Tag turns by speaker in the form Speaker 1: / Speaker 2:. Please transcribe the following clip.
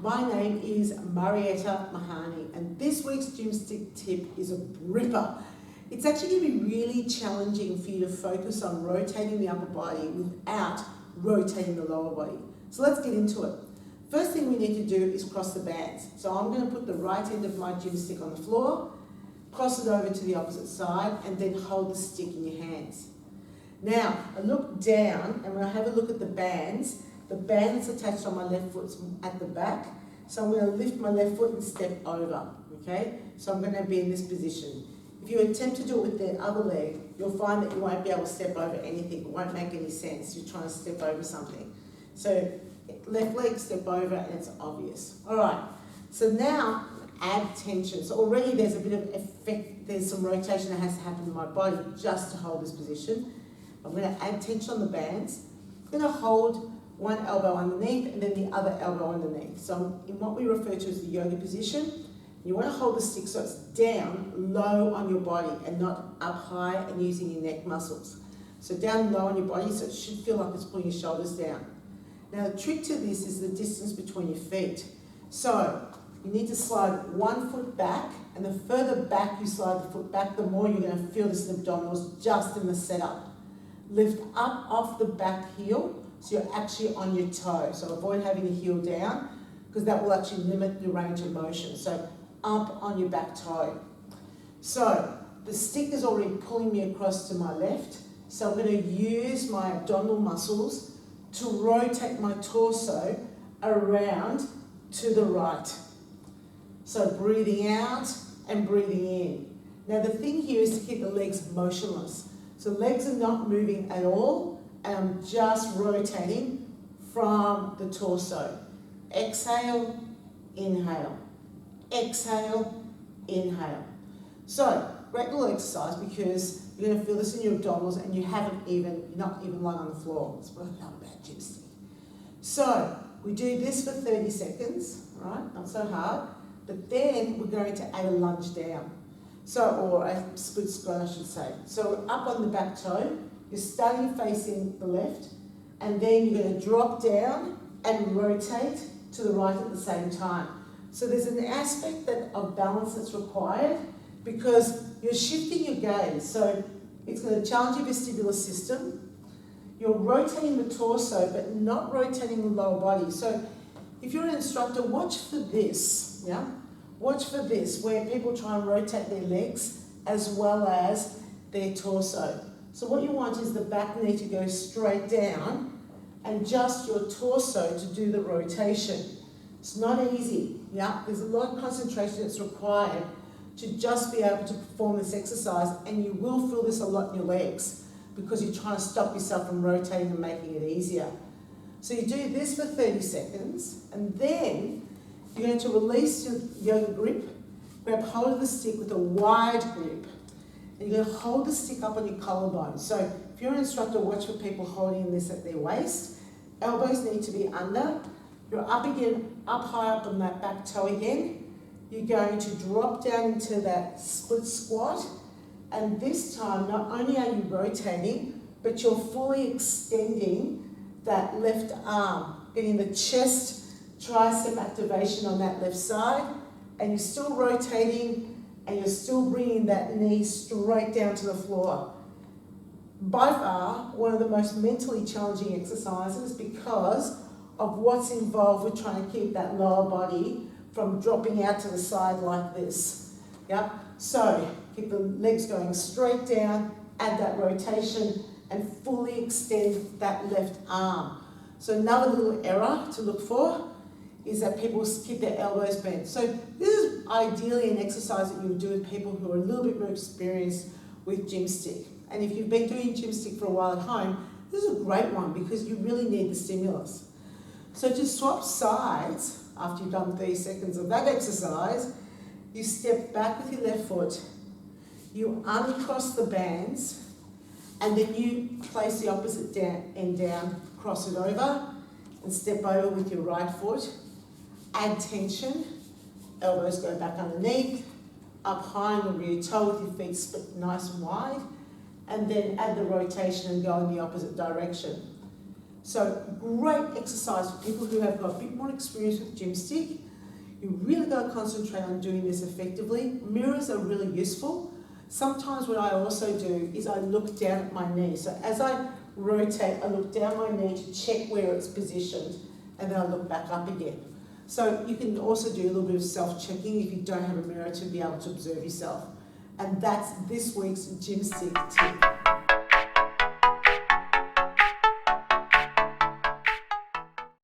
Speaker 1: my name is Marietta Mehanni, and this week's Gymstick tip is a ripper. It's actually going to be really challenging for you to focus on rotating the upper body without rotating the lower body. So let's get into it. First thing we need to do is cross the bands. So I'm going to put the right end of my gym stick on the floor, cross it over to the opposite side, and then hold the stick in your hands. Now, I look down, and when I have a look at the bands that's attached on my left foot's at the back. So I'm going to lift my left foot and step over, okay? So I'm going to be in this position. If you attempt to do it with the other leg, you'll find that you won't be able to step over anything. It won't make any sense. You're trying to step over something. So left leg, step over, and it's obvious. All right, so now add tension. So already there's a bit of effect, there's some rotation that has to happen in my body just to hold this position. I'm going to add tension on the bands. I'm going to hold one elbow underneath and then the other elbow underneath. So in what we refer to as the yoga position, you want to hold the stick so it's down low on your body and not up high and using your neck muscles. So down low on your body, so it should feel like it's pulling your shoulders down. Now the trick to this is the distance between your feet. So you need to slide one foot back, and the further back you slide the foot back, the more you're going to feel this in abdominals just in the setup. Lift up off the back heel, so you're actually on your toe. So avoid having the heel down, because that will actually limit your range of motion. So up on your back toe. So the stick is already pulling me across to my left, so I'm going to use my abdominal muscles to rotate my torso around to the right. So breathing out and breathing in. Now the thing here is to keep the legs motionless. So legs are not moving at all, and I'm just rotating from the torso. Exhale, inhale. Exhale, inhale. So, great little exercise because you're going to feel this in your abdominals and you're not even lying on the floor. That's what I love about gymstick. So, we do this for 30 seconds, right? Not so hard. But then we're going to add a lunge down. So, or a split squat, I should say. So, up on the back toe, you're starting facing the left, and then you're going to drop down and rotate to the right at the same time. So there's an aspect of balance that's required because you're shifting your gaze. So it's going to challenge your vestibular system. You're rotating the torso, but not rotating the lower body. So if you're an instructor, watch for this, yeah? Watch for this, where people try and rotate their legs as well as their torso. So what you want is the back knee to go straight down and just your torso to do the rotation. It's not easy, yeah? There's a lot of concentration that's required to just be able to perform this exercise, and you will feel this a lot in your legs because you're trying to stop yourself from rotating and making it easier. So you do this for 30 seconds, and then you're going to release your yoga grip, grab hold of the stick with a wide grip, and you're going to hold the stick up on your collarbone. So if you're an instructor, watch for people holding this at their waist. Elbows need to be under. You're up again, up high up on that back toe again. You're going to drop down into that split squat. And this time, not only are you rotating, but you're fully extending that left arm, getting the chest, tricep activation on that left side. And you're still rotating, and you're still bringing that knee straight down to the floor. By far, one of the most mentally challenging exercises because of what's involved with trying to keep that lower body from dropping out to the side like this. Yep. So keep the legs going straight down, add that rotation, and fully extend that left arm. So another little error to look for is that people keep their elbows bent. So this is ideally an exercise that you would do with people who are a little bit more experienced with gymstick. And if you've been doing gymstick for a while at home, this is a great one because you really need the stimulus. So to swap sides, after you've done 30 seconds of that exercise, you step back with your left foot, you uncross the bands, and then you place the opposite end down, cross it over, and step over with your right foot. Add tension, elbows go back underneath, up high on the rear toe with your feet split nice and wide, and then add the rotation and go in the opposite direction. So great exercise for people who have got a bit more experience with Gymstick. You really got to concentrate on doing this effectively. Mirrors are really useful. Sometimes what I also do is I look down at my knee. So as I rotate, I look down my knee to check where it's positioned, and then I look back up again. So you can also do a little bit of self-checking if you don't have a mirror to be able to observe yourself. And that's this week's Gymstick tip.